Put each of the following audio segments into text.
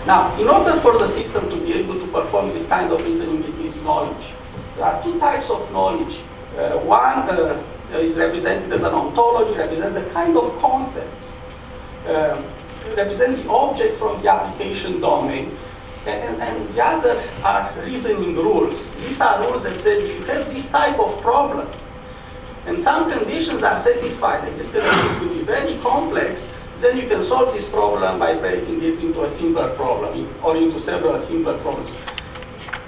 Now, in order for the system to be able to perform this kind of reasoning, it needs knowledge. There are two types of knowledge. One is represented as an ontology, represents a kind of concepts, represents the objects from the application domain, and the other are reasoning rules. These are rules that say if you have this type of problem, and some conditions are satisfied, and this condition could be very complex, then you can solve this problem by breaking it into a simpler problem, or into several simpler problems.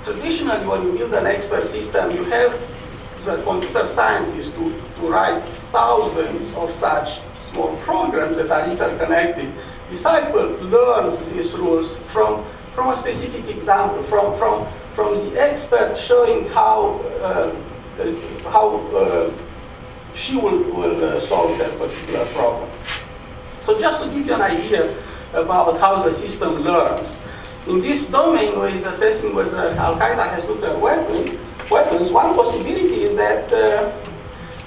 Traditionally, when you build an expert system, you have the computer scientist to write thousands of such small programs that are interconnected. The disciple learns these rules from a specific example, from the expert showing how she will solve that particular problem. So just to give you an idea about how the system learns, in this domain where it's assessing whether Al-Qaeda has nuclear weapons, one possibility is that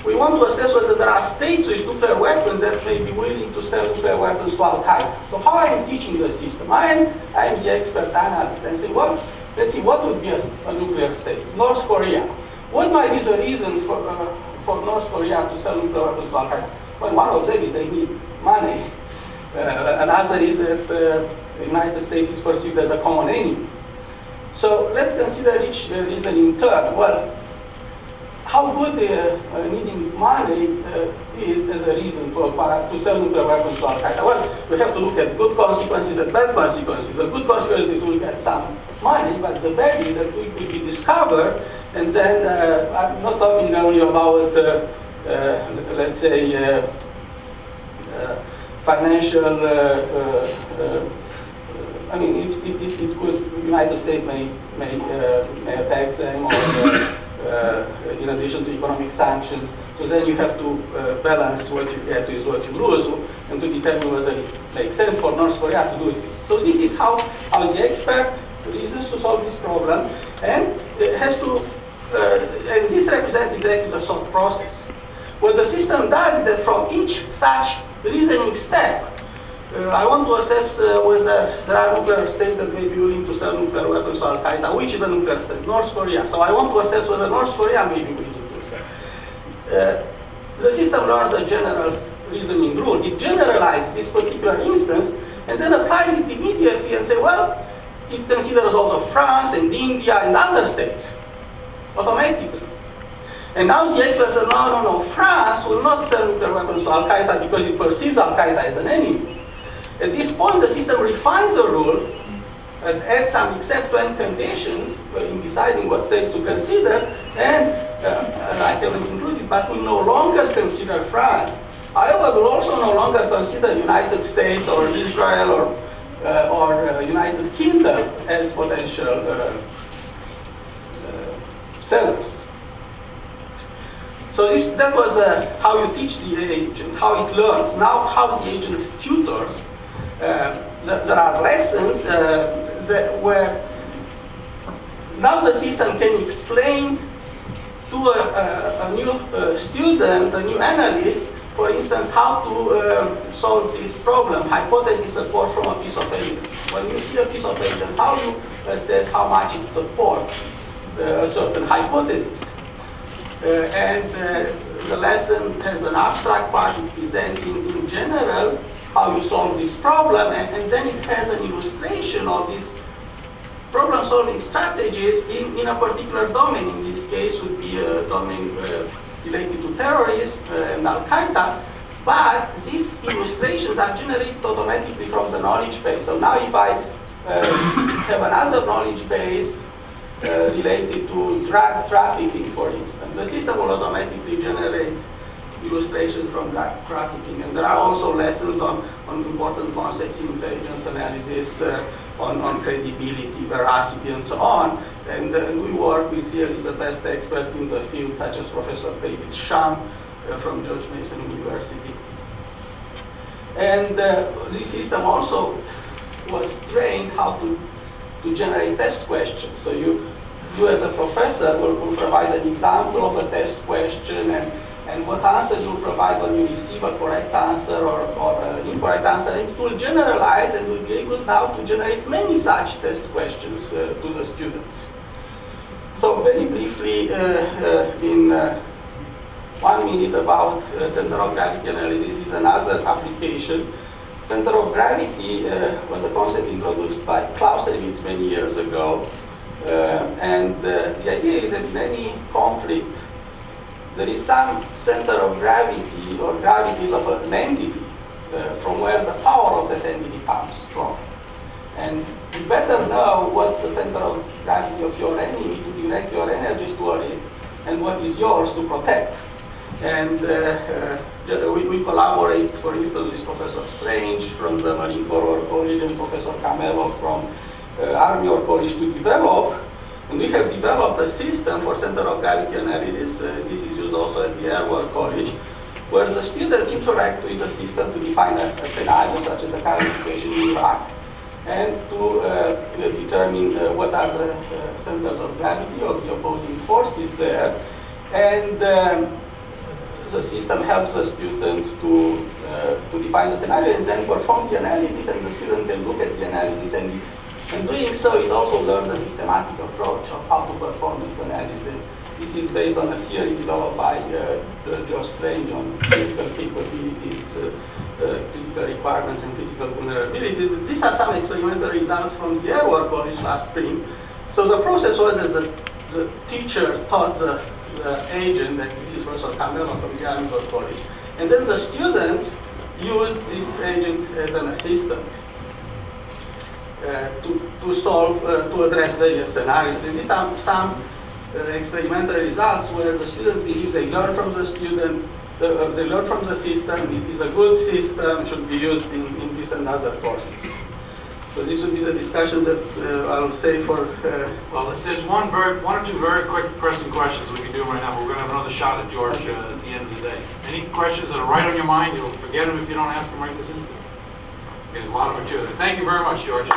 we want to assess whether there are states with nuclear weapons that may be willing to sell nuclear weapons to Al-Qaeda. So how I am teaching the system? I am the expert analyst. I'm saying, well, let's see, what would be a nuclear state? North Korea. What might be the reasons for North Korea to sell nuclear weapons to Al-Qaeda? Well, one of them is they need money. Another is that the United States is perceived as a common enemy. So let's consider each reason in turn. Well, how good needing money is as a reason to sell nuclear weapons to Al-Qaeda? Well, we have to look at good consequences and bad consequences. The good consequences is we get some money, but the bad is that we could be discovered, and then I'm not talking only about, let's say, financial, I mean, it could, United States may attack them, or in addition to economic sanctions. So then you have to balance what you get with what you lose, and to determine whether it makes sense for North Korea to do this. So this is how the expert reasons to solve this problem, and it has to, and this represents exactly the thought process. What the system does is that from each such reasoning step, I want to assess whether there are nuclear states that may be willing to sell nuclear weapons to Al-Qaeda. Which is a nuclear state? North Korea. So I want to assess whether North Korea may be willing to sell. The system learns a general reasoning rule. It generalizes this particular instance and then applies it immediately and say, well, it considers also France and India and other states automatically. And now the experts say, no, France will not sell nuclear weapons to Al-Qaeda because it perceives Al-Qaeda as an enemy. At this point, the system refines the rule and adds some except-when conditions in deciding what states to consider, and I haven't included, but will no longer consider France. However, will also no longer consider United States or Israel or United Kingdom as potential sellers. So that was how you teach the agent, how it learns. Now, how the agent tutors. There are lessons where now the system can explain to a new student, a new analyst, for instance, how to solve this problem, hypothesis support from a piece of evidence. When you see a piece of evidence, how you assess how much it supports a certain hypothesis. And the lesson has an abstract part. It presents in general how you solve this problem, and then it has an illustration of these problem-solving strategies in a particular domain. In this case would be a domain related to terrorism and Al-Qaeda, but these illustrations are generated automatically from the knowledge base. So now if I have another knowledge base related to drug trafficking, for instance, the system will automatically generate illustrations from drug trafficking. And there are also lessons on important concepts in intelligence analysis, on credibility, veracity, and so on. And we work with really the best experts in the field, such as Professor David Sham from George Mason University. And this system also was trained how to generate test questions. So you as a professor will provide an example of a test question, and and what answer you provide when you receive a correct answer or an incorrect answer. And it will generalize and will be able now to generate many such test questions to the students. So very briefly, in 1 minute about center of gravity analysis is another application. Center of gravity was a concept introduced by Clausewitz many years ago. And the idea is that in any conflict, there is some center of gravity or gravity of an entity from where the power of that entity comes from. And you better know what's the center of gravity of your enemy to direct your energies toward it, and what is yours to protect. And we collaborate, for instance, with Professor Strange from the Marine Corps College and Professor Camelo from Army War College to develop. And we have developed a system for center of gravity analysis. This is used also at the Air War College, where the students interact with the system to define a scenario, such as the current situation in Iraq, and to determine what are the centers of gravity of the opposing forces there. And the system helps the student to define the scenario and then perform the analysis, and the student can look at the analysis, and in doing so, it also learns a systematic approach of how to perform this analysis. This is based on a theory developed by George Strange on critical capabilities, critical requirements, and critical vulnerabilities. These are some experimental results from the Air War College last spring. So the process was that the teacher taught the agent, and this is Professor Camelo from the Army War College, and then the students used this agent as an assistant to solve, to address various scenarios. And these are some experimental results where the students believe they learn from the student, they learn from the system. It is a good system, should be used in this and other courses. So this would be the discussions that I will say for. Well, if there's one or two very quick pressing questions we can do right now, we're going to have another shot at George at the end of the day. Any questions that are right on your mind? You'll forget them if you don't ask them right this instant. There's a lot of material. Thank you very much, George.